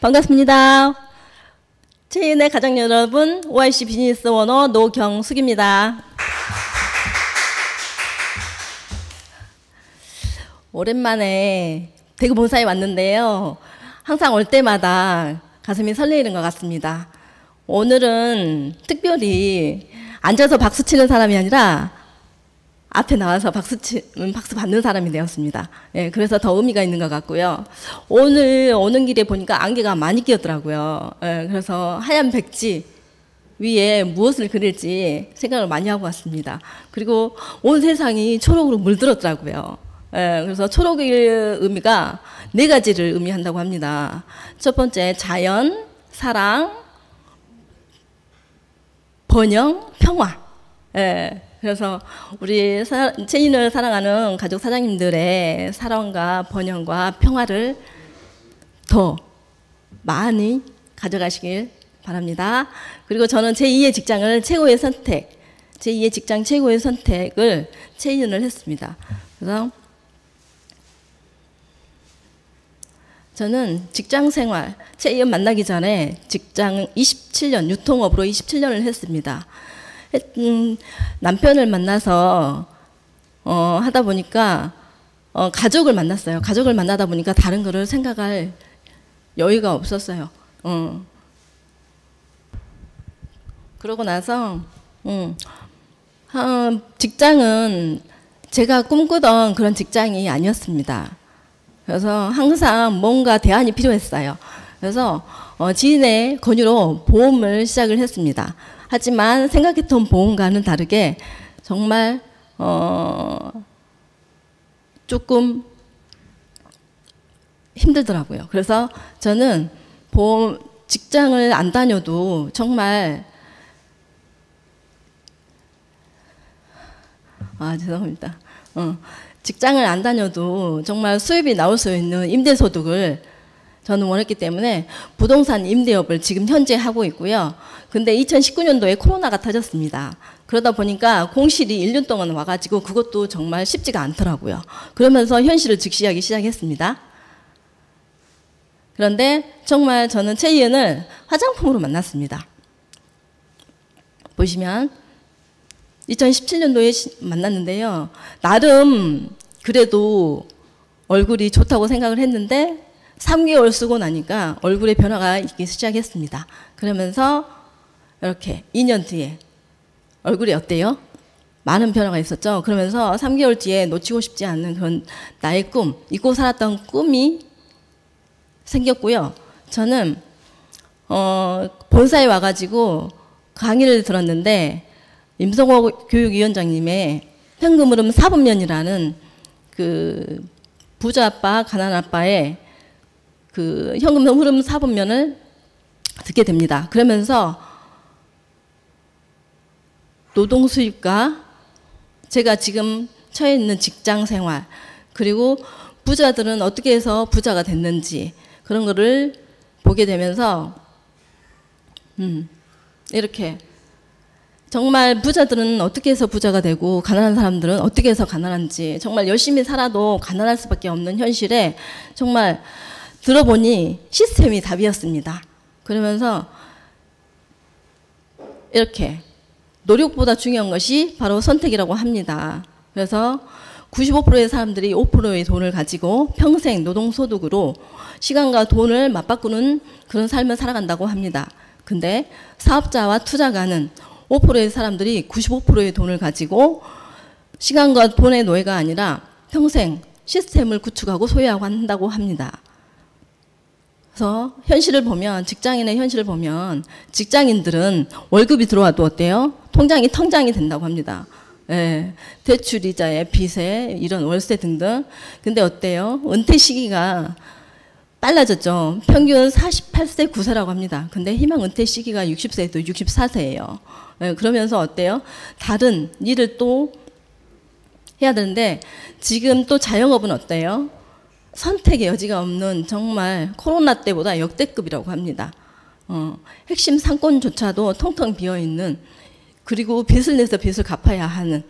반갑습니다. 최인의 가족 여러분, OIC 비즈니스 오너 노경숙입니다. 오랜만에 대구 본사에 왔는데요. 항상 올 때마다 가슴이 설레이는 것 같습니다. 오늘은 특별히 앉아서 박수 치는 사람이 아니라 앞에 나와서 박수 받는 사람이 되었습니다. 예, 그래서 더 의미가 있는 것 같고요. 오늘 오는 길에 보니까 안개가 많이 끼었더라고요. 예, 그래서 하얀 백지 위에 무엇을 그릴지 생각을 많이 하고 왔습니다. 그리고 온 세상이 초록으로 물들었더라고요. 예, 그래서 초록의 의미가 4가지를 의미한다고 합니다. 첫 번째, 자연, 사랑, 번영, 평화. 예. 그래서 우리 체인을 사랑하는 가족 사장님들의 사랑과 번영과 평화를 더 많이 가져가시길 바랍니다. 그리고 저는 제2의 직장을 최고의 선택, 제2의 직장 최고의 선택을 체인을 했습니다. 그래서 저는 직장 생활, 체인 만나기 전에 직장 27년, 유통업으로 27년을 했습니다. 남편을 만나서 하다 보니까 가족을 만났어요. 가족을 만나다 보니까 다른 거를 생각할 여유가 없었어요. 그러고 나서 직장은 제가 꿈꾸던 그런 직장이 아니었습니다. 그래서 항상 뭔가 대안이 필요했어요. 그래서 지인의 권유로 보험을 시작을 했습니다. 하지만 생각했던 보험과는 다르게 정말 조금 힘들더라고요. 그래서 저는 직장을 안 다녀도 정말 죄송합니다. 직장을 안 다녀도 정말 수입이 나올 수 있는 임대소득을 저는 원했기 때문에 부동산 임대업을 지금 현재 하고 있고요. 근데 2019년도에 코로나가 터졌습니다. 그러다 보니까 공실이 1년 동안 와가지고 그것도 정말 쉽지가 않더라고요. 그러면서 현실을 직시하기 시작했습니다. 그런데 정말 저는 최이은을 화장품으로 만났습니다. 보시면 2017년도에 만났는데요. 나름 그래도 얼굴이 좋다고 생각을 했는데 3개월 쓰고 나니까 얼굴에 변화가 있기 시작했습니다. 그러면서 이렇게 2년 뒤에 얼굴이 어때요? 많은 변화가 있었죠. 그러면서 3개월 뒤에 놓치고 싶지 않는 그런 나의 꿈, 잊고 살았던 꿈이 생겼고요. 저는 본사에 와가지고 강의를 들었는데 임성호 교육위원장님의 현금 흐름 4분면이라는 그 부자 아빠, 가난 아빠의 그 현금 흐름 4분면을 듣게 됩니다. 그러면서 노동 수입과 제가 지금 처해 있는 직장 생활, 그리고 부자들은 어떻게 해서 부자가 됐는지 그런 거를 보게 되면서 이렇게 정말 부자들은 어떻게 해서 부자가 되고 가난한 사람들은 어떻게 해서 가난한지, 정말 열심히 살아도 가난할 수밖에 없는 현실에 정말 들어보니 시스템이 답이었습니다. 그러면서 이렇게 노력보다 중요한 것이 바로 선택이라고 합니다. 그래서 95%의 사람들이 5%의 돈을 가지고 평생 노동소득으로 시간과 돈을 맞바꾸는 그런 삶을 살아간다고 합니다. 근데 사업자와 투자가는 5%의 사람들이 95%의 돈을 가지고 시간과 돈의 노예가 아니라 평생 시스템을 구축하고 소유하고 한다고 합니다. 그래서 현실을 보면, 직장인의 현실을 보면 직장인들은 월급이 들어와도 어때요? 통장이 텅장이 된다고 합니다. 예, 대출 이자에 빚에 이런 월세 등등. 근데 어때요? 은퇴 시기가 빨라졌죠. 평균 48세 9세라고 합니다. 근데 희망 은퇴 시기가 60세도 64세예요. 예, 그러면서 어때요? 다른 일을 또 해야 되는데 지금 또 자영업은 어때요? 선택의 여지가 없는 정말 코로나 때보다 역대급이라고 합니다. 핵심 상권조차도 텅텅 비어있는, 그리고 빚을 내서 빚을 갚아야 하는,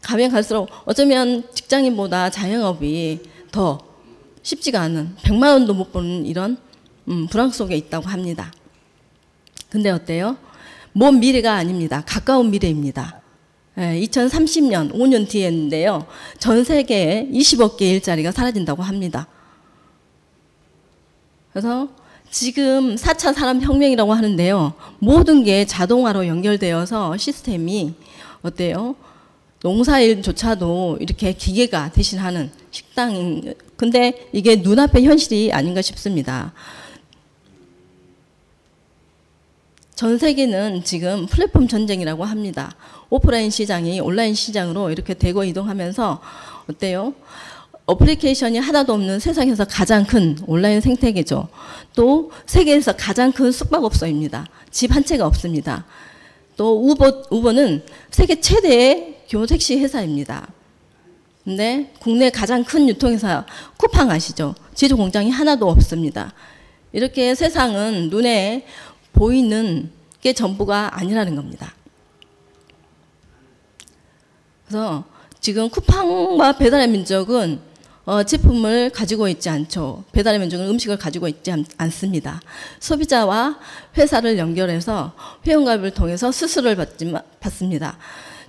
가면 갈수록 어쩌면 직장인보다 자영업이 더 쉽지가 않은, 100만 원도 못 버는 이런 불황 속에 있다고 합니다. 근데 어때요? 먼 미래가 아닙니다. 가까운 미래입니다. 2030년, 5년 뒤에인데요. 전 세계에 20억 개의 일자리가 사라진다고 합니다. 그래서 지금 4차 산업혁명이라고 하는데요. 모든 게 자동화로 연결되어서 시스템이 어때요? 농사일조차도 이렇게 기계가 대신하는 식당, 근데 이게 눈앞의 현실이 아닌가 싶습니다. 전 세계는 지금 플랫폼 전쟁이라고 합니다. 오프라인 시장이 온라인 시장으로 이렇게 대거 이동하면서 어때요? 어플리케이션이 하나도 없는 세상에서 가장 큰 온라인 생태계죠. 또 세계에서 가장 큰 숙박업소입니다. 집 한 채가 없습니다. 또 우버는 세계 최대의 규모 택시 회사입니다. 근데 국내 가장 큰 유통회사 쿠팡 아시죠? 제조 공장이 하나도 없습니다. 이렇게 세상은 눈에 보이는 게 전부가 아니라는 겁니다. 그래서 지금 쿠팡과 배달의 민족은 제품을 가지고 있지 않죠. 배달의 민족은 음식을 가지고 있지 않습니다. 소비자와 회사를 연결해서 회원가입을 통해서 수수료를 받습니다.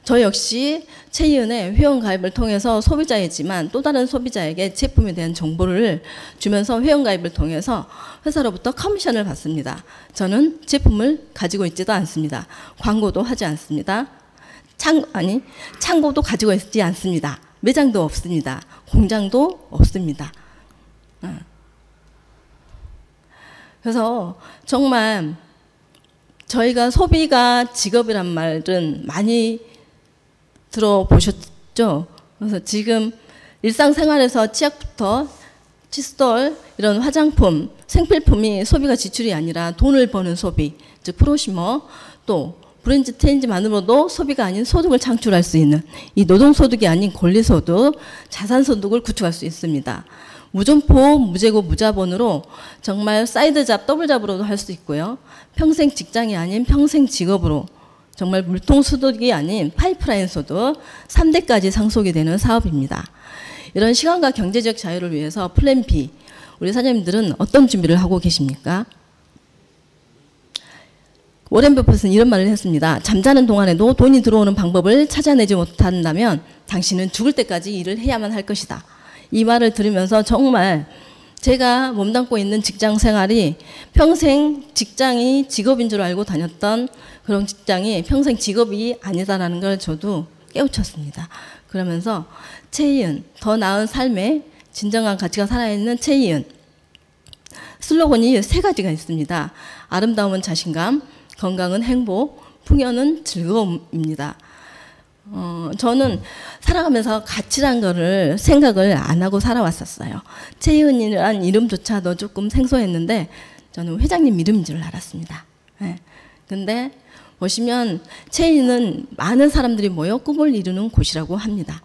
저 역시 채이은의 회원가입을 통해서 소비자이지만 또 다른 소비자에게 제품에 대한 정보를 주면서 회원가입을 통해서 회사로부터 커미션을 받습니다. 저는 제품을 가지고 있지도 않습니다. 광고도 하지 않습니다. 창고도 가지고 있지 않습니다. 매장도 없습니다. 공장도 없습니다. 그래서 정말 저희가 소비가 직업이란 말은 많이 들어보셨죠? 그래서 지금 일상생활에서 치약부터 칫솔, 이런 화장품, 생필품이 소비가 지출이 아니라 돈을 버는 소비, 즉 프로시머, 또 브랜드 체인지만으로도 소비가 아닌 소득을 창출할 수 있는 이 노동소득이 아닌 권리소득, 자산소득을 구축할 수 있습니다. 무점포, 무재고, 무자본으로 정말 사이드잡, 더블잡으로도 할 수 있고요. 평생 직장이 아닌 평생 직업으로 정말 물통소득이 아닌 파이프라인 소득 3대까지 상속이 되는 사업입니다. 이런 시간과 경제적 자유를 위해서 플랜 B, 우리 사장님들은 어떤 준비를 하고 계십니까? 워렌 버핏은 이런 말을 했습니다. 잠자는 동안에도 돈이 들어오는 방법을 찾아내지 못한다면 당신은 죽을 때까지 일을 해야만 할 것이다. 이 말을 들으면서 정말 제가 몸담고 있는 직장 생활이 평생 직장이 직업인 줄 알고 다녔던 그런 직장이 평생 직업이 아니다라는 걸 저도 깨우쳤습니다. 그러면서 채이은, 더 나은 삶의 진정한 가치가 살아있는 채이은. 슬로건이 3가지가 있습니다. 아름다움은 자신감, 건강은 행복, 풍요는 즐거움입니다. 저는 살아가면서 가치란 거를 생각을 안 하고 살아왔었어요. 채이은이라는 이름조차도 조금 생소했는데 저는 회장님 이름인 줄 알았습니다. 네. 근데 보시면 채이는 많은 사람들이 모여 꿈을 이루는 곳이라고 합니다.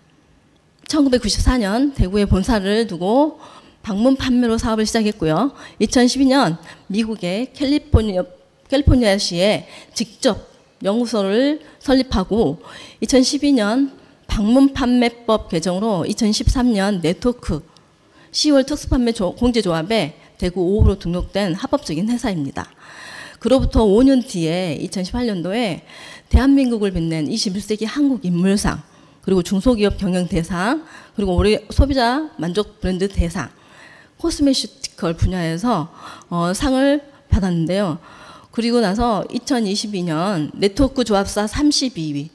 1994년 대구에 본사를 두고 방문 판매로 사업을 시작했고요. 2012년 미국의 캘리포니아시에 직접 연구소를 설립하고 2012년 방문 판매법 개정으로 2013년 네트워크 10월 특수판매 공제조합에 대구 5호로 등록된 합법적인 회사입니다. 그로부터 5년 뒤에 2018년도에 대한민국을 빛낸 21세기 한국 인물상, 그리고 중소기업 경영 대상, 그리고 올해 소비자 만족 브랜드 대상, 코스메티컬 분야에서 상을 받았는데요. 그리고 나서 2022년 네트워크 조합사 32위,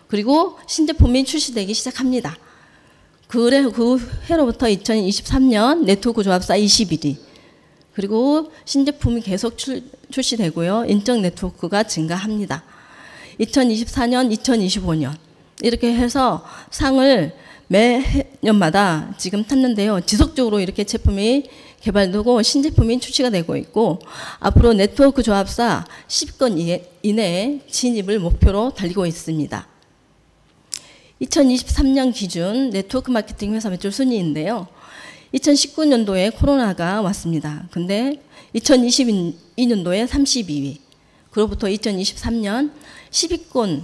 그리고 신제품이 출시되기 시작합니다. 그 해로부터 2023년 네트워크 조합사 21위, 그리고 신제품이 계속 출시되고요. 인적 네트워크가 증가합니다. 2024년, 2025년 이렇게 해서 상을 매년마다 지금 탔는데요. 지속적으로 이렇게 제품이 개발되고 신제품이 출시가 되고 있고 앞으로 네트워크 조합사 10건 이내에 진입을 목표로 달리고 있습니다. 2023년 기준 네트워크 마케팅 회사 매출 순위인데요. 2019년도에 코로나가 왔습니다. 근데 2022년도에 32위, 그로부터 2023년 10위권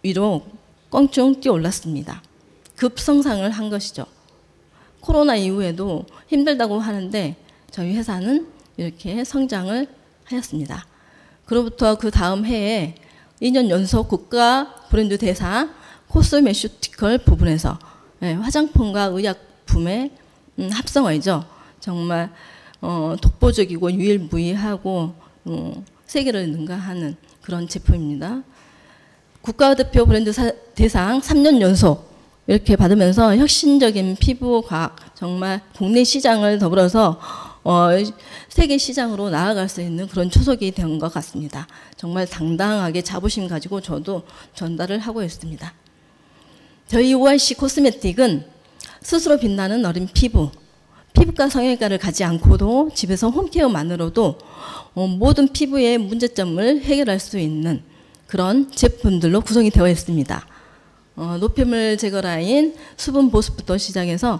위로 껑충 뛰어올랐습니다. 급성장을 한 것이죠. 코로나 이후에도 힘들다고 하는데 저희 회사는 이렇게 성장을 하였습니다. 그로부터 그 다음 해에 2년 연속 국가 브랜드 대상 코스메슈티컬 부분에서 화장품과 의약품의 합성어이죠. 정말 독보적이고 유일무이하고 세계를 능가하는 그런 제품입니다. 국가대표 브랜드 대상 3년 연속 이렇게 받으면서 혁신적인 피부과학, 정말 국내 시장을 더불어서 세계 시장으로 나아갈 수 있는 그런 초석이 된 것 같습니다. 정말 당당하게 자부심 가지고 저도 전달을 하고 있습니다. 저희 OIC 코스메틱은 스스로 빛나는 어린 피부과 성형외과를 가지 않고도 집에서 홈케어만으로도 모든 피부의 문제점을 해결할 수 있는 그런 제품들로 구성이 되어 있습니다. 노폐물 제거 라인, 수분 보습부터 시작해서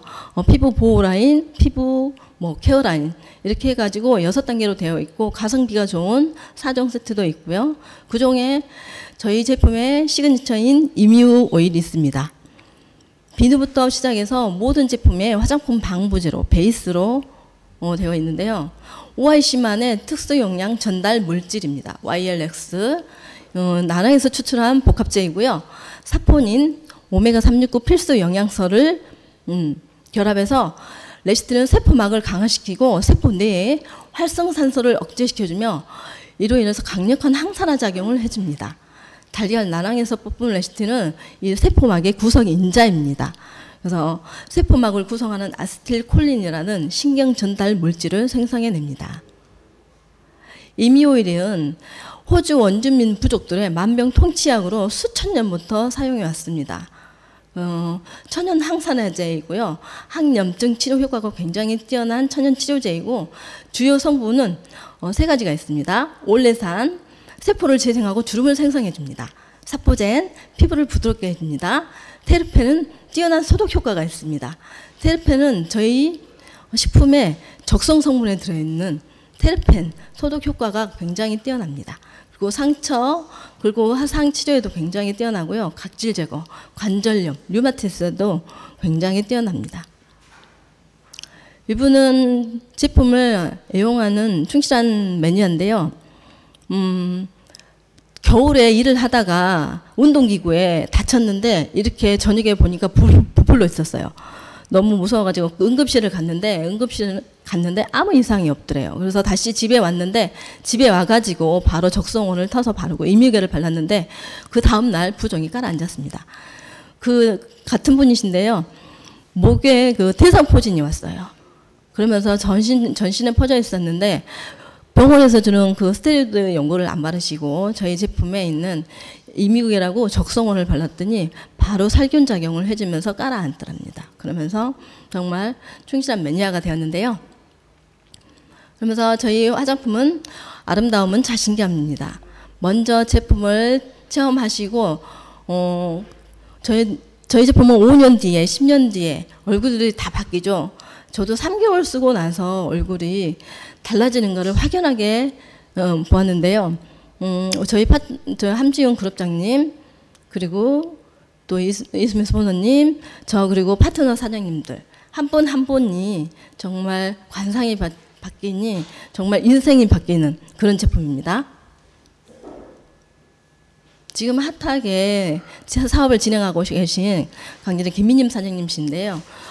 피부 보호 라인, 피부 케어 라인 이렇게 해가지고 6단계로 되어 있고 가성비가 좋은 4종 세트도 있고요. 그중에 저희 제품의 시그니처인 이뮤 오일이 있습니다. 비누부터 시작해서 모든 제품에 화장품 방부제로 베이스로 되어 있는데요. OIC만의 특수 용량 전달 물질입니다. YLX 나라에서 추출한 복합제이고요. 사포닌, 오메가 369 필수 영양소를 결합해서 레시틴은 세포막을 강화시키고 세포 내에 활성산소를 억제시켜주며 이로 인해서 강력한 항산화 작용을 해줍니다. 달걀 나랑에서 뽑은 레시틴은 이 세포막의 구성 인자입니다. 그래서 세포막을 구성하는 아세틸콜린이라는 신경 전달 물질을 생성해냅니다. 이미오일은 호주 원주민 부족들의 만병통치약으로 수천 년부터 사용해 왔습니다. 천연 항산화제이고요. 항염증 치료 효과가 굉장히 뛰어난 천연 치료제이고 주요 성분은 3가지가 있습니다. 올레산, 세포를 재생하고 주름을 생성해 줍니다. 사포젠, 피부를 부드럽게 해줍니다. 테르펜은 뛰어난 소독 효과가 있습니다. 테르펜은 저희 식품에 적성 성분에 들어있는 테르펜 소독 효과가 굉장히 뛰어납니다. 그리고 상처, 그리고 화상 치료에도 굉장히 뛰어나고요. 각질 제거, 관절염, 류마티스도 굉장히 뛰어납니다. 이분은 제품을 애용하는 충실한 매니아인데요. 겨울에 일을 하다가 운동기구에 다쳤는데 이렇게 저녁에 보니까 부풀러 있었어요. 너무 무서워가지고 응급실을 갔는데 아무 이상이 없더래요. 그래서 다시 집에 왔는데 집에 와가지고 바로 적성원을 타서 바르고 이뮤게를 발랐는데 그 다음날 부종이 깔아앉았습니다. 그 같은 분이신데요. 목에 그 대상포진이 왔어요. 그러면서 전신에 퍼져 있었는데 병원에서 주는 그 스테로이드 연고를 안 바르시고 저희 제품에 있는 이미국이라고 적성원을 발랐더니 바로 살균 작용을 해주면서 깔아앉더랍니다. 그러면서 정말 충실한 매니아가 되었는데요. 그러면서 저희 화장품은 아름다움은 자신감입니다. 먼저 제품을 체험하시고 저희 제품은 5년 뒤에 10년 뒤에 얼굴들이 다 바뀌죠. 저도 3개월 쓰고 나서 얼굴이 달라지는 것을 확연하게 보았는데요. 저희 함지용 그룹장님, 그리고 또 이스미스 보너님, 저 그리고 파트너 사장님들 한 분 한 분이 정말 관상이 바뀌니 정말 인생이 바뀌는 그런 제품입니다. 지금 핫하게 사업을 진행하고 계신 강진의 김미님 사장님이신데요.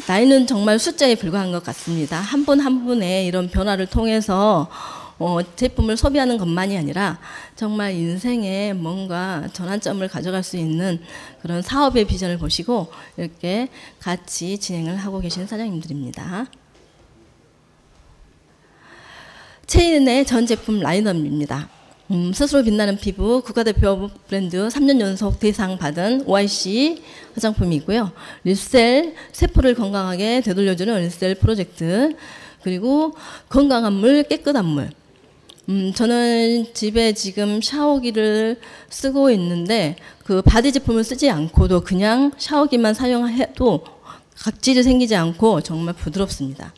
나이는 정말 숫자에 불과한 것 같습니다. 한 분 한 분의 이런 변화를 통해서 제품을 소비하는 것만이 아니라 정말 인생에 뭔가 전환점을 가져갈 수 있는 그런 사업의 비전을 보시고 이렇게 같이 진행을 하고 계신 사장님들입니다. 체인의 전 제품 라인업입니다. 스스로 빛나는 피부 국가대표 브랜드 3년 연속 대상 받은 OIC 화장품이고요. 리셀, 세포를 건강하게 되돌려주는 리셀 프로젝트, 그리고 건강한 물, 깨끗한 물. 저는 집에 지금 샤워기를 쓰고 있는데 그 바디 제품을 쓰지 않고도 그냥 샤워기만 사용해도 각질이 생기지 않고 정말 부드럽습니다.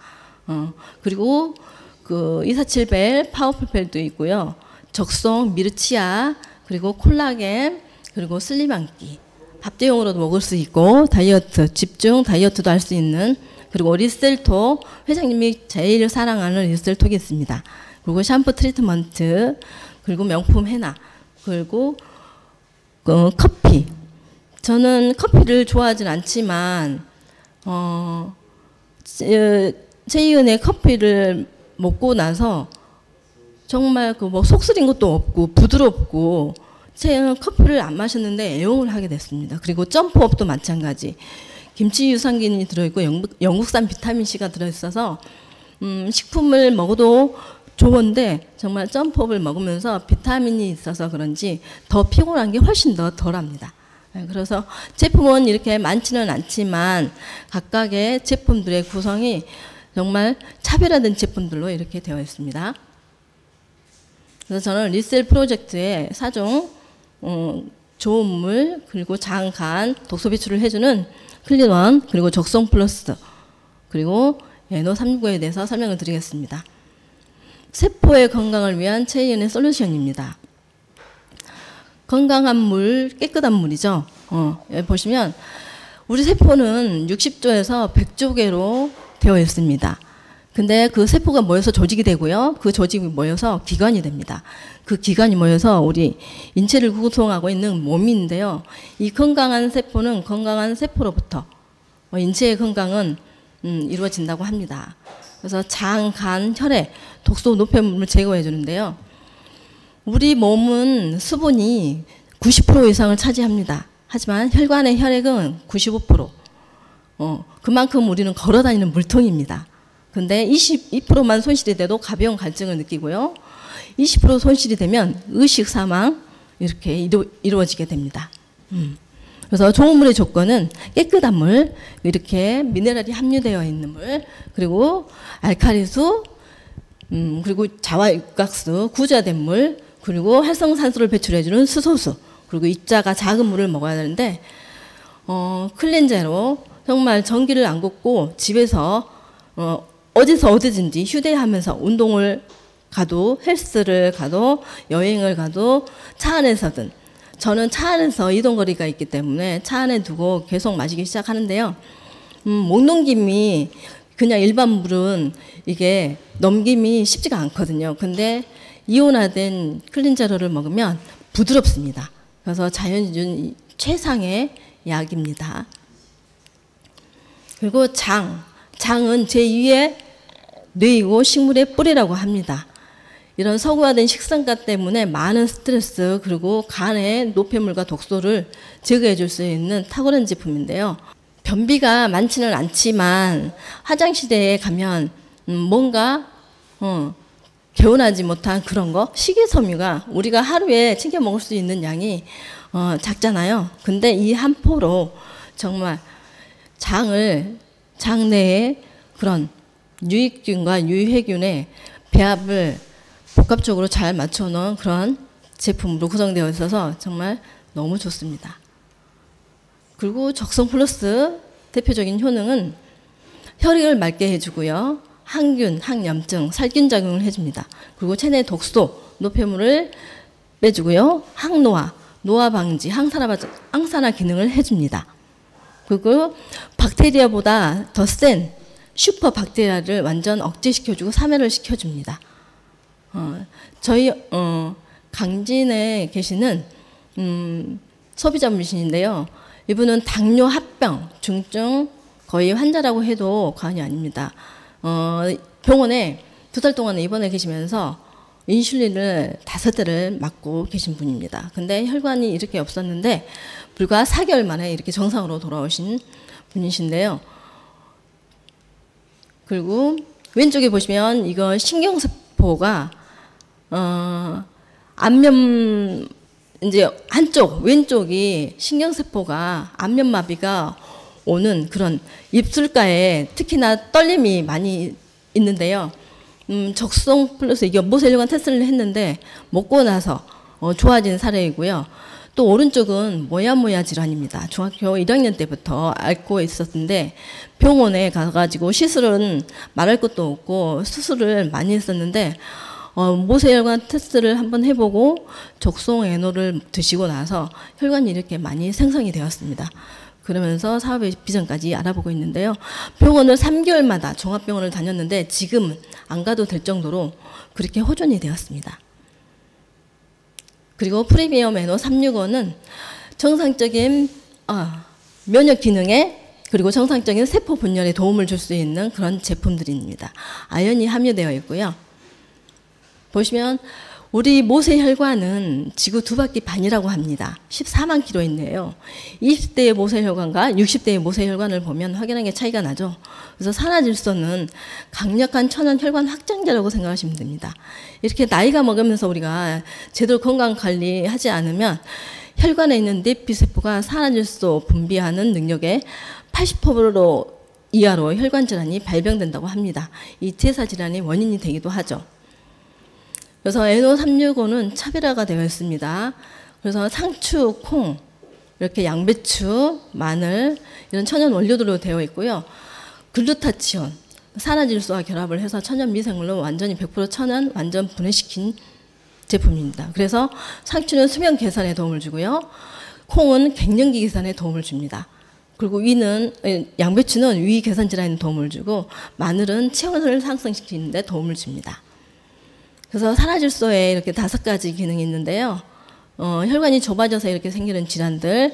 그리고 그 247벨 파워풀 펠도 있고요. 적성 미르치아, 그리고 콜라겐, 그리고 슬림 안기, 밥 대용으로도 먹을 수 있고 다이어트, 집중 다이어트도 할 수 있는 그리고 리셀톡, 회장님이 제일 사랑하는 리셀톡이 있습니다. 그리고 샴푸 트리트먼트, 그리고 명품 헤나, 그리고 커피. 저는 커피를 좋아하진 않지만 채이은의 커피를 먹고 나서 정말 그 뭐 속쓰린 것도 없고 부드럽고, 채이은 커피를 안 마셨는데 애용을 하게 됐습니다. 그리고 점프업도 마찬가지. 김치 유산균이 들어있고 영국산 비타민 C가 들어있어서 식품을 먹어도 좋은데 정말 점프업을 먹으면서 비타민이 있어서 그런지 더 피곤한 게 훨씬 더 덜합니다. 그래서 제품은 이렇게 많지는 않지만 각각의 제품들의 구성이 정말 차별화된 제품들로 이렇게 되어 있습니다. 그래서 저는 리셀 프로젝트에 사종, 좋은 물, 그리고 장간, 독소 배출을 해주는 클린원, 그리고 적성 플러스, 그리고 NO369에 대해서 설명을 드리겠습니다. 세포의 건강을 위한 채이은의 솔루션입니다. 건강한 물, 깨끗한 물이죠. 여기 보시면 우리 세포는 60조에서 100조 개로 되어 있습니다. 근데 그 세포가 모여서 조직이 되고요. 그 조직이 모여서 기관이 됩니다. 그 기관이 모여서 우리 인체를 구성하고 있는 몸인데요. 이 건강한 세포는 건강한 세포로부터 인체의 건강은 이루어진다고 합니다. 그래서 장, 간, 혈액, 독소 노폐물을 제거해 주는데요. 우리 몸은 수분이 90% 이상을 차지합니다. 하지만 혈관의 혈액은 95%. 그만큼 우리는 걸어다니는 물통입니다. 근데 22%만 손실이 돼도 가벼운 갈증을 느끼고요. 20% 손실이 되면 의식 사망 이렇게 이루어지게 됩니다. 그래서 좋은 물의 조건은 깨끗한 물, 이렇게 미네랄이 함유되어 있는 물, 그리고 알칼리수, 그리고 자화육각수, 구조화된 물, 그리고 활성산소를 배출해주는 수소수, 그리고 입자가 작은 물을 먹어야 되는데 클렌저로 정말 전기를 안 걷고 집에서 어디서 어디든지 휴대하면서 운동을 가도 헬스를 가도 여행을 가도 차 안에서든, 저는 차 안에서 이동거리가 있기 때문에 차 안에 두고 계속 마시기 시작하는데요. 목 넘김이 그냥 일반 물은 이게 넘김이 쉽지가 않거든요. 근데 이온화된 클린저를 먹으면 부드럽습니다. 그래서 자연준 최상의 약입니다. 그리고 장은 제2의 뇌이고 식물의 뿌리라고 합니다. 이런 서구화된 식습관 때문에 많은 스트레스, 그리고 간의 노폐물과 독소를 제거해 줄 수 있는 탁월한 제품인데요. 변비가 많지는 않지만 화장실에 가면 뭔가 개운하지 못한 그런 거, 식이섬유가 우리가 하루에 챙겨 먹을 수 있는 양이 작잖아요. 근데 이 한 포로 정말 장 내에 그런 유익균과 유해균의 배합을 복합적으로 잘 맞춰놓은 그런 제품으로 구성되어 있어서 정말 너무 좋습니다. 그리고 적성 플러스 대표적인 효능은 혈액을 맑게 해주고요. 항균, 항염증, 살균 작용을 해줍니다. 그리고 체내 독소, 노폐물을 빼주고요. 항노화, 노화 방지, 항산화 기능을 해줍니다. 그리고 박테리아보다 더 센 슈퍼 박테리아를 완전 억제시켜주고 사멸을 시켜줍니다. 저희 강진에 계시는 소비자분이신데요. 이분은 당뇨 합병, 중증 거의 환자라고 해도 과언이 아닙니다. 병원에 2달 동안 입원해 계시면서 인슐린을 5대를 맞고 계신 분입니다. 근데 혈관이 이렇게 없었는데 불과 4개월 만에 이렇게 정상으로 돌아오신 분이신데요. 그리고 왼쪽에 보시면 이거 신경세포가 안면 이제 한쪽 왼쪽이 신경세포가 안면마비가 오는 그런 입술가에 특히나 떨림이 많이 있는데요. 적성 플러스 이게 모세혈관 테스트를 했는데 먹고 나서 좋아진 사례이고요. 또 오른쪽은 모야모야 질환입니다. 중학교 1학년 때부터 앓고 있었는데 병원에 가가지고 시술은 말할 것도 없고 수술을 많이 했었는데 모세혈관 테스트를 한번 해보고 적송 에노를 드시고 나서 혈관이 이렇게 많이 생성이 되었습니다. 그러면서 사업의 비전까지 알아보고 있는데요. 병원을 3개월마다 종합병원을 다녔는데 지금은 안 가도 될 정도로 그렇게 호전이 되었습니다. 그리고 프리미엄 NO 365는 정상적인 면역 기능에 그리고 정상적인 세포 분열에 도움을 줄 수 있는 그런 제품들입니다. 아연이 함유되어 있고요. 보시면 우리 모세혈관은 지구 2바퀴 반이라고 합니다. 14만 킬로인데요. 20대의 모세혈관과 60대의 모세혈관을 보면 확연하게 차이가 나죠. 그래서 산화질소는 강력한 천연혈관 확장제라고 생각하시면 됩니다. 이렇게 나이가 먹으면서 우리가 제대로 건강관리하지 않으면 혈관에 있는 내피세포가 산화질소 분비하는 능력의 80% 이하로 혈관질환이 발병된다고 합니다. 이 대사질환의 원인이 되기도 하죠. 그래서 NO365는 차별화가 되어 있습니다. 그래서 상추, 콩, 이렇게 양배추, 마늘 이런 천연 원료들로 되어 있고요. 글루타치온, 산화질소와 결합을 해서 천연 미생물로 완전히 100% 천연 완전 분해시킨 제품입니다. 그래서 상추는 수면 개선에 도움을 주고요. 콩은 갱년기 개선에 도움을 줍니다. 그리고 양배추는 위 개선 질환에 도움을 주고 마늘은 체온을 상승시키는 데 도움을 줍니다. 그래서 산화질소에 이렇게 5가지 기능이 있는데요. 혈관이 좁아져서 이렇게 생기는 질환들,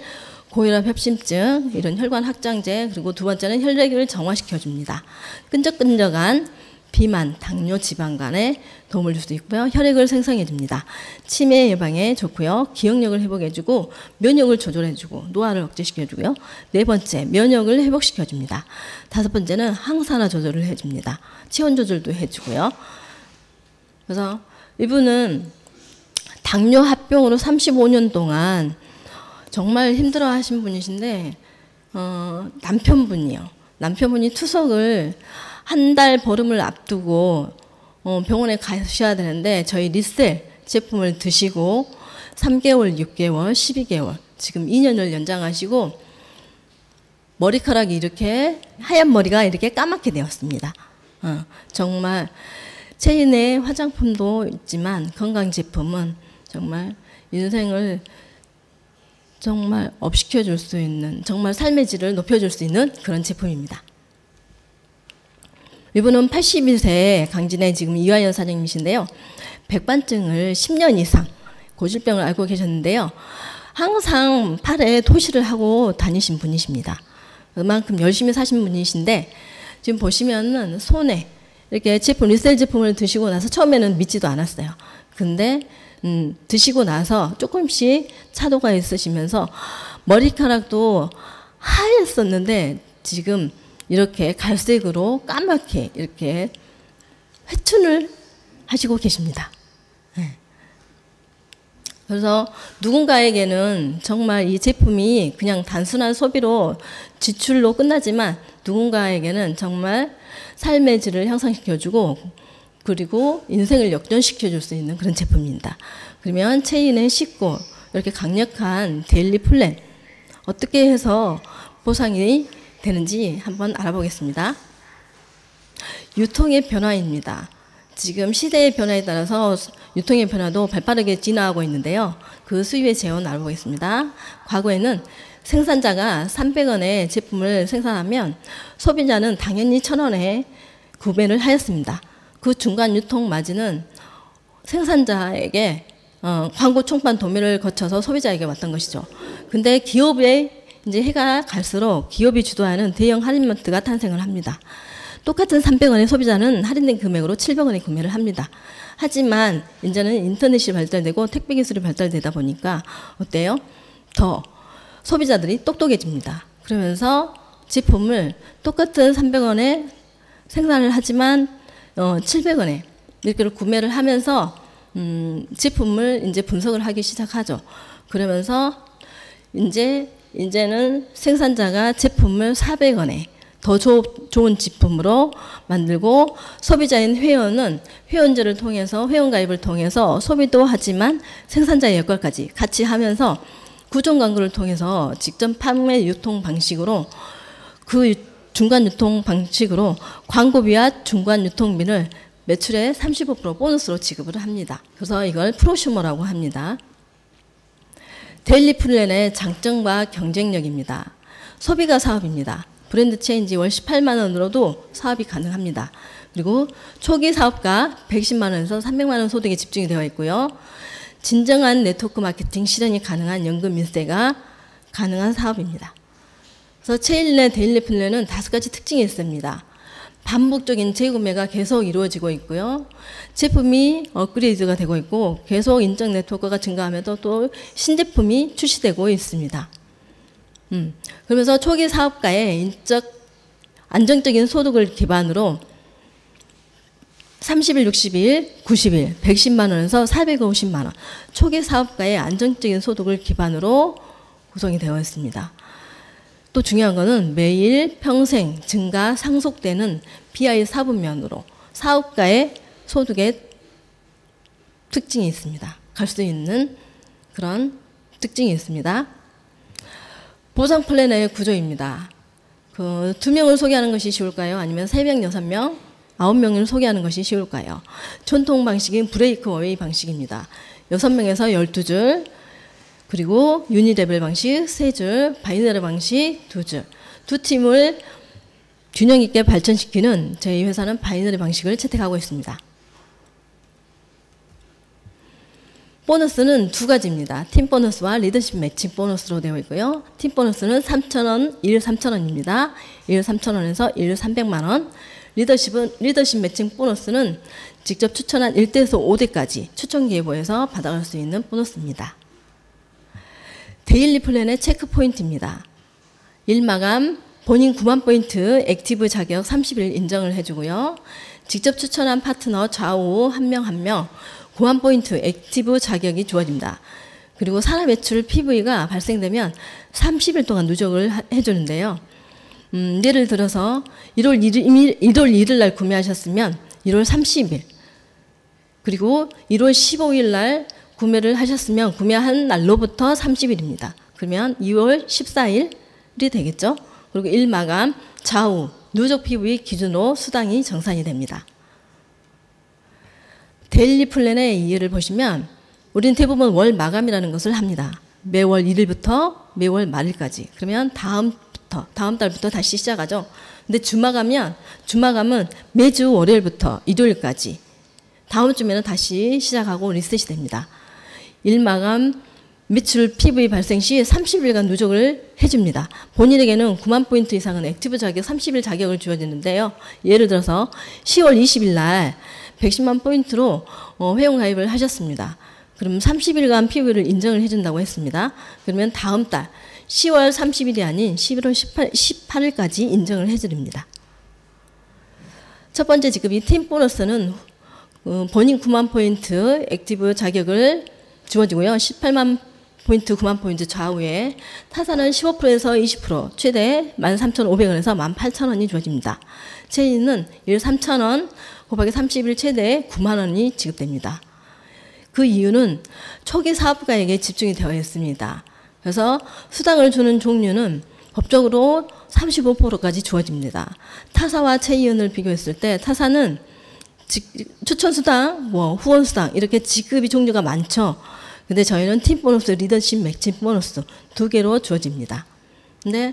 고혈압 협심증, 이런 혈관 확장제, 그리고 두 번째는 혈액을 정화시켜줍니다. 끈적끈적한 비만, 당뇨, 지방간에 도움을 줄 수 있고요. 혈액을 생성해줍니다. 치매 예방에 좋고요. 기억력을 회복해주고 면역을 조절해주고 노화를 억제시켜주고요. 4번째, 면역을 회복시켜줍니다. 5번째는 항산화 조절을 해줍니다. 체온 조절도 해주고요. 그래서 이분은 당뇨 합병으로 35년 동안 정말 힘들어 하신 분이신데 남편분이 투석을 한 달 보름을 앞두고 병원에 가셔야 되는데 저희 리셀 제품을 드시고 3개월, 6개월, 12개월 지금 2년을 연장하시고 머리카락이 이렇게 하얀 머리가 이렇게 까맣게 되었습니다. 정말 체인의 화장품도 있지만 건강제품은 정말 인생을 정말 업시켜 줄 수 있는 정말 삶의 질을 높여줄 수 있는 그런 제품입니다. 이분은 81세 강진의 지금 이화연 사장님이신데요. 백반증을 10년 이상 고질병을 앓고 계셨는데요. 항상 팔에 토시를 하고 다니신 분이십니다. 그만큼 열심히 사신 분이신데 지금 보시면은 손에 이렇게 제품 리셀 제품을 드시고 나서 처음에는 믿지도 않았어요. 근데 드시고 나서 조금씩 차도가 있으시면서 머리카락도 하였었는데 지금 이렇게 갈색으로 까맣게 이렇게 회춘을 하시고 계십니다. 그래서 누군가에게는 정말 이 제품이 그냥 단순한 소비로 지출로 끝나지만 누군가에게는 정말 삶의 질을 향상시켜주고 그리고 인생을 역전시켜 줄 수 있는 그런 제품입니다. 그러면 체인에 씻고 이렇게 강력한 데일리 플랜 어떻게 해서 보상이 되는지 한번 알아보겠습니다. 유통의 변화입니다. 지금 시대의 변화에 따라서 유통의 변화도 발빠르게 진화하고 있는데요. 그 수요의 재원 알아보겠습니다. 과거에는 생산자가 300원의 제품을 생산하면 소비자는 당연히 1,000원에 구매를 하였습니다. 그 중간 유통 마진은 생산자에게 광고 총판 도매를 거쳐서 소비자에게 왔던 것이죠. 근데 기업의 이제 해가 갈수록 기업이 주도하는 대형 할인마트가 탄생을 합니다. 똑같은 300원의 소비자는 할인된 금액으로 700원에 구매를 합니다. 하지만 이제는 인터넷이 발달되고 택배 기술이 발달되다 보니까 어때요? 더 소비자들이 똑똑해집니다. 그러면서 제품을 똑같은 300원에 생산을 하지만 700원에 이렇게 구매를 하면서 제품을 이제 분석을 하기 시작하죠. 그러면서 이제는 생산자가 제품을 400원에 더 좋은 제품으로 만들고 소비자인 회원은 회원제를 통해서 회원가입을 통해서 소비도 하지만 생산자의 역할까지 같이 하면서 구종 광고를 통해서 직접 판매 유통 방식으로 그 중간 유통 방식으로 광고비와 중간 유통비를 매출의 35% 보너스로 지급을 합니다. 그래서 이걸 프로슈머라고 합니다. 데일리 플랜의 장점과 경쟁력입니다. 소비가 사업입니다. 브랜드 체인지 월 18만 원으로도 사업이 가능합니다. 그리고 초기 사업가 110만 원에서 300만 원 소득에 집중이 되어 있고요. 진정한 네트워크 마케팅 실현이 가능한 연금 인세가 가능한 사업입니다. 그래서 체일내 데일리 플랜은 5가지 특징이 있습니다. 반복적인 재구매가 계속 이루어지고 있고요. 제품이 업그레이드가 되고 있고 계속 인적 네트워크가 증가하면서 또 신제품이 출시되고 있습니다. 그러면서 초기 사업가의 인적 안정적인 소득을 기반으로 30일, 60일, 90일, 110만 원에서 450만 원 초기 사업가의 안정적인 소득을 기반으로 구성이 되어 있습니다. 또 중요한 것은 매일 평생 증가 상속되는 BI 사분면으로 사업가의 소득의 특징이 있습니다. 갈 수 있는 그런 특징이 있습니다. 보상 플랜의 구조입니다. 그 2명을 소개하는 것이 쉬울까요? 아니면 3명, 6명, 9명을 소개하는 것이 쉬울까요? 전통 방식인 브레이크어웨이 방식입니다. 6명에서 12줄, 그리고 유니레벨 방식 3줄, 바이너리 방식 2줄. 두 팀을 균형 있게 발전시키는 저희 회사는 바이너리 방식을 채택하고 있습니다. 보너스는 2가지입니다. 팀 보너스와 리더십 매칭 보너스로 되어 있고요. 팀 보너스는 3,000원, 1일 3,000원입니다. 1일 3,000원에서 1일 300만 원. 리더십 매칭 보너스는 직접 추천한 1대에서 5대까지 추천 기회보에서 받아갈 수 있는 보너스입니다. 데일리 플랜의 체크 포인트입니다. 일마감 본인 9만 포인트 액티브 자격 30일 인정을 해주고요. 직접 추천한 파트너 좌우 한 명 한 명 9만 포인트 액티브 자격이 주어집니다. 그리고 산하 매출 PV가 발생되면 30일 동안 누적을 해주는데요. 예를 들어서 1월 1일 날 구매하셨으면 1월 30일 그리고 1월 15일 날 구매를 하셨으면 구매한 날로부터 30일입니다. 그러면 2월 14일이 되겠죠. 그리고 일마감 좌우 누적 PV 기준으로 수당이 정산이 됩니다. 데일리 플랜의 이해를 보시면 우리는 대부분 월 마감이라는 것을 합니다. 매월 1일부터 매월 말일까지. 그러면 다음 달부터 다시 시작하죠. 근데 주마감은 매주 월요일부터 일요일까지. 다음 주면은 다시 시작하고 리셋이 됩니다. 일마감 매출 PV 발생 시 30일간 누적을 해줍니다. 본인에게는 9만 포인트 이상은 액티브 자격 30일 자격을 주어지는데요. 예를 들어서 10월 20일 날 110만 포인트로 회원 가입을 하셨습니다. 그럼 30일간 PV를 인정을 해준다고 했습니다. 그러면 다음 달 10월 30일이 아닌 11월 18일까지 인정을 해드립니다. 첫 번째 지급이 팀 보너스는 본인 9만 포인트 액티브 자격을 주어지고요. 18만 포인트, 9만 포인트 좌우에 타사는 15%에서 20% 최대 13,500원에서 18,000원이 주어집니다. 체인은 1일 3,000원 곱하기 30일 최대 9만 원이 지급됩니다. 그 이유는 초기 사업가에게 집중이 되어 있습니다. 그래서 수당을 주는 종류는 법적으로 35%까지 주어집니다. 타사와 체이은을 비교했을 때 타사는 추천수당, 후원수당 이렇게 지급이 종류가 많죠. 근데 저희는 팀 보너스, 리더십 매칭 보너스 2개로 주어집니다. 근데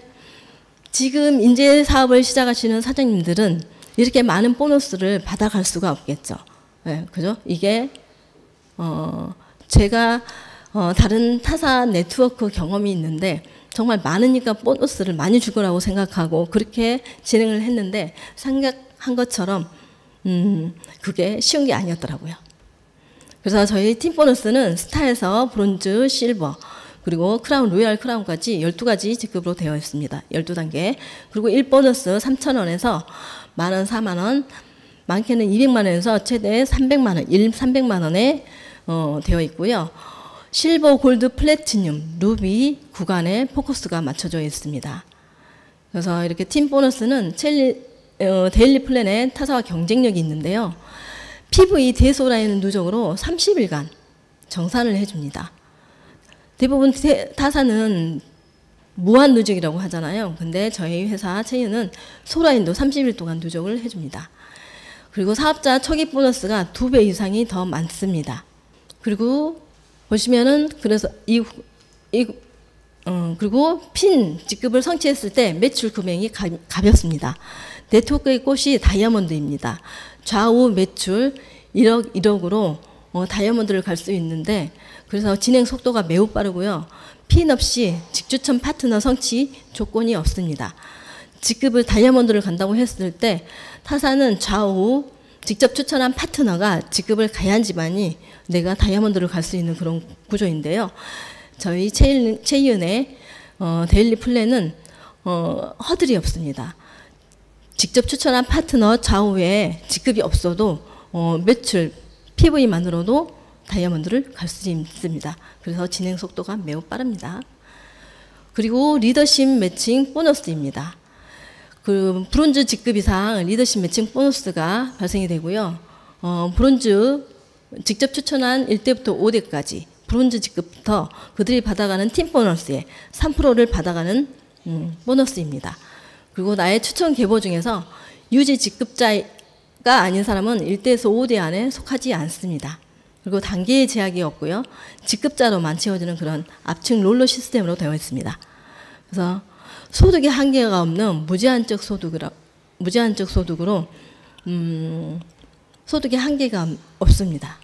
지금 인재 사업을 시작하시는 사장님들은 이렇게 많은 보너스를 받아갈 수가 없겠죠. 네, 그죠? 이게 제가 다른 타사 네트워크 경험이 있는데 정말 많으니까 보너스를 많이 줄 거라고 생각하고 그렇게 진행을 했는데 생각한 것처럼 그게 쉬운 게 아니었더라고요. 그래서 저희 팀 보너스는 스타에서 브론즈, 실버, 그리고 크라운, 로얄 크라운까지 12가지 직급으로 되어 있습니다. 12단계. 그리고 1보너스 3,000원에서 만원, 4만원, 많게는 200만원에서 최대 300만원, 300만원에 되어 있고요. 실버, 골드, 플래티늄, 루비 구간에 포커스가 맞춰져 있습니다. 그래서 이렇게 팀 보너스는 데일리 플랜에 타사와 경쟁력이 있는데요. PV 대소라인 누적으로 30일간 정산을 해줍니다. 대부분 타사는 무한 누적이라고 하잖아요. 근데 저희 회사 체인은 소라인도 30일 동안 누적을 해줍니다. 그리고 사업자 초기 보너스가 2배 이상이 더 많습니다. 그리고 보시면은 그래서 그리고 핀 직급을 성취했을 때 매출 금액이 가볍습니다. 네트워크의 꽃이 다이아몬드입니다. 좌우 매출 1억, 1억으로 다이아몬드를 갈 수 있는데, 그래서 진행 속도가 매우 빠르고요. 핀 없이 직추천 파트너 성취 조건이 없습니다. 직급을 다이아몬드를 간다고 했을 때 타사는 좌우 직접 추천한 파트너가 직급을 가야지만이 내가 다이아몬드를 갈 수 있는 그런 구조인데요. 저희 체이은의 데일리 플랜은 허들이 없습니다. 직접 추천한 파트너 좌우에 직급이 없어도 매출 PV만으로도 다이아몬드를 갈 수 있습니다. 그래서 진행 속도가 매우 빠릅니다. 그리고 리더십 매칭 보너스입니다. 그 브론즈 직급 이상 리더십 매칭 보너스가 발생이 되고요. 브론즈 직접 추천한 1대부터 5대까지 브론즈 직급부터 그들이 받아가는 팀 보너스의 3%를 받아가는 보너스입니다. 그리고 나의 추천 계보 중에서 유지 직급자가 아닌 사람은 1대에서 5대 안에 속하지 않습니다. 그리고 단계의 제약이 없고요. 직급자로만 채워지는 그런 압축 롤러 시스템으로 되어 있습니다. 그래서 소득의 한계가 없는 무제한적 소득으로 소득의 한계가 없습니다.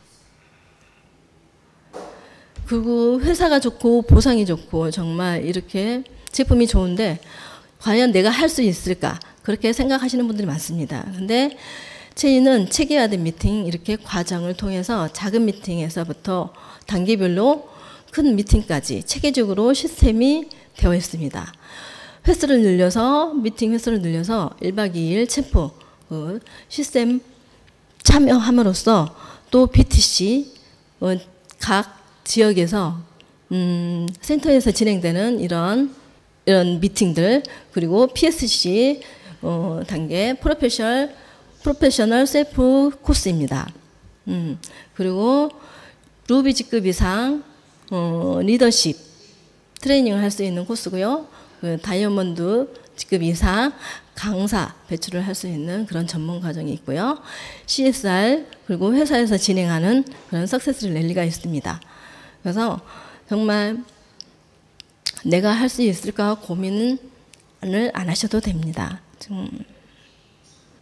그리고 회사가 좋고 보상이 좋고 정말 이렇게 제품이 좋은데 과연 내가 할 수 있을까? 그렇게 생각하시는 분들이 많습니다. 근데 체인은 체계화된 미팅, 이렇게 과정을 통해서 작은 미팅에서부터 단계별로 큰 미팅까지 체계적으로 시스템이 되어 있습니다. 횟수를 늘려서, 미팅 횟수를 늘려서 1박 2일 체포 시스템 참여함으로써 또 BTC 각 지역에서 센터에서 진행되는 이런 미팅들, 그리고 PSC 단계 프로페셔널 셀프 코스입니다. 그리고 루비 직급 이상 리더십 트레이닝을 할 수 있는 코스고요. 그 다이아몬드 직급 이상 강사 배출을 할 수 있는 그런 전문 과정이 있고요. CSR 그리고 회사에서 진행하는 그런 석세스 랠리가 있습니다. 그래서 정말 내가 할 수 있을까 고민을 안 하셔도 됩니다.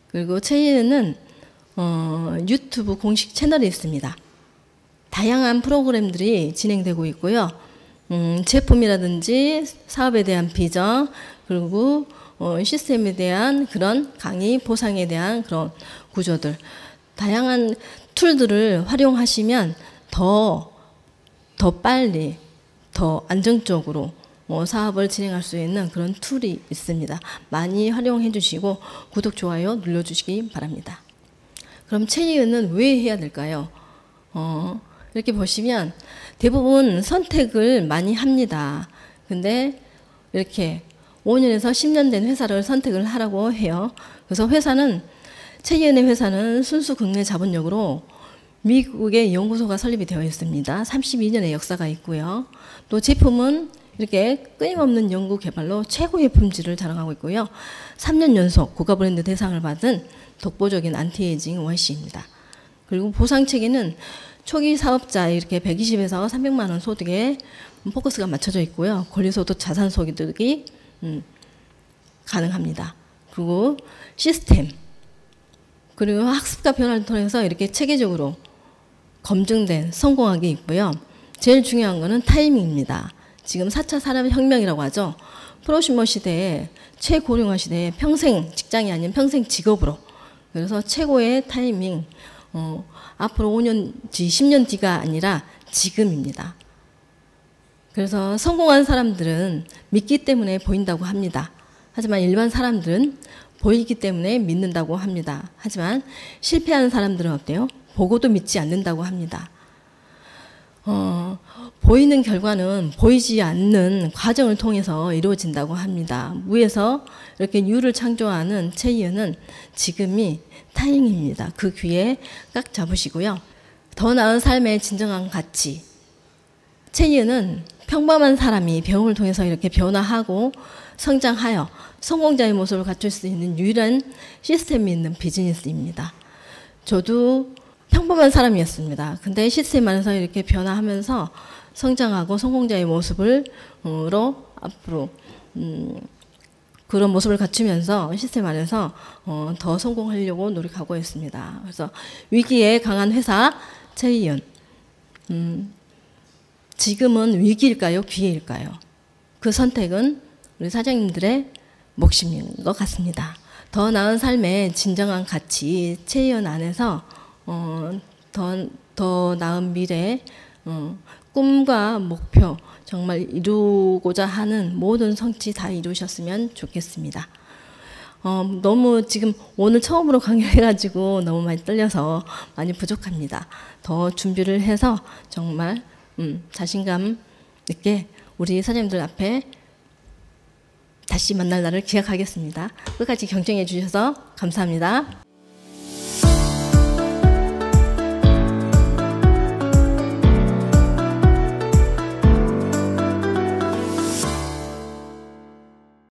그리고 체이는 유튜브 공식 채널이 있습니다. 다양한 프로그램들이 진행되고 있고요. 제품이라든지 사업에 대한 비전, 그리고 시스템에 대한 그런 강의, 보상에 대한 그런 구조들, 다양한 툴들을 활용하시면 더 빨리, 더 안정적으로 사업을 진행할 수 있는 그런 툴이 있습니다. 많이 활용해 주시고 구독, 좋아요 눌러주시기 바랍니다. 그럼 체이은은 왜 해야 될까요? 이렇게 보시면 대부분 선택을 많이 합니다. 근데 이렇게 5년에서 10년 된 회사를 선택을 하라고 해요. 그래서 체이은의 회사는 순수 국내 자본력으로 미국의 연구소가 설립이 되어 있습니다. 32년의 역사가 있고요. 또 제품은 이렇게 끊임없는 연구 개발로 최고의 품질을 자랑하고 있고요. 3년 연속 고가 브랜드 대상을 받은 독보적인 안티에이징 원시입니다. 그리고 보상 체계는 초기 사업자 이렇게 120에서 300만 원 소득에 포커스가 맞춰져 있고요. 권리소득, 자산 소득이 가능합니다. 그리고 시스템, 그리고 학습과 변화를 통해서 이렇게 체계적으로 검증된 성공학이 있고요. 제일 중요한 거는 타이밍입니다. 지금 4차 산업혁명이라고 하죠. 프로슈머 시대에, 최고령화 시대에 평생 직장이 아닌 평생 직업으로, 그래서 최고의 타이밍, 앞으로 5년 뒤, 10년 뒤가 아니라 지금입니다. 그래서 성공한 사람들은 믿기 때문에 보인다고 합니다. 하지만 일반 사람들은 보이기 때문에 믿는다고 합니다. 하지만 실패하는 사람들은 어때요? 보고도 믿지 않는다고 합니다. 보이는 결과는 보이지 않는 과정을 통해서 이루어진다고 합니다. 무에서 이렇게 유를 창조하는 체이은은 지금이 타이밍입니다. 그 귀에 깍 잡으시고요. 더 나은 삶의 진정한 가치. 체이은은 평범한 사람이 배움을 통해서 이렇게 변화하고 성장하여 성공자의 모습을 갖출 수 있는 유일한 시스템이 있는 비즈니스입니다. 저도 평범한 사람이었습니다. 근데 시스템 안에서 이렇게 변화하면서 성장하고 성공자의 모습으로 앞으로 그런 모습을 갖추면서 시스템 안에서 더 성공하려고 노력하고 있습니다. 그래서 위기에 강한 회사 최희연. 지금은 위기일까요? 기회일까요? 그 선택은 우리 사장님들의 몫인 것 같습니다. 더 나은 삶의 진정한 가치 최희연 안에서 더 나은 미래, 꿈과 목표 정말 이루고자 하는 모든 성취 다 이루셨으면 좋겠습니다. 너무 지금 오늘 처음으로 강연해가지고 너무 많이 떨려서 많이 부족합니다. 더 준비를 해서 정말 자신감 있게 우리 사장님들 앞에 다시 만날 날을 기약하겠습니다. 끝까지 경청해 주셔서 감사합니다.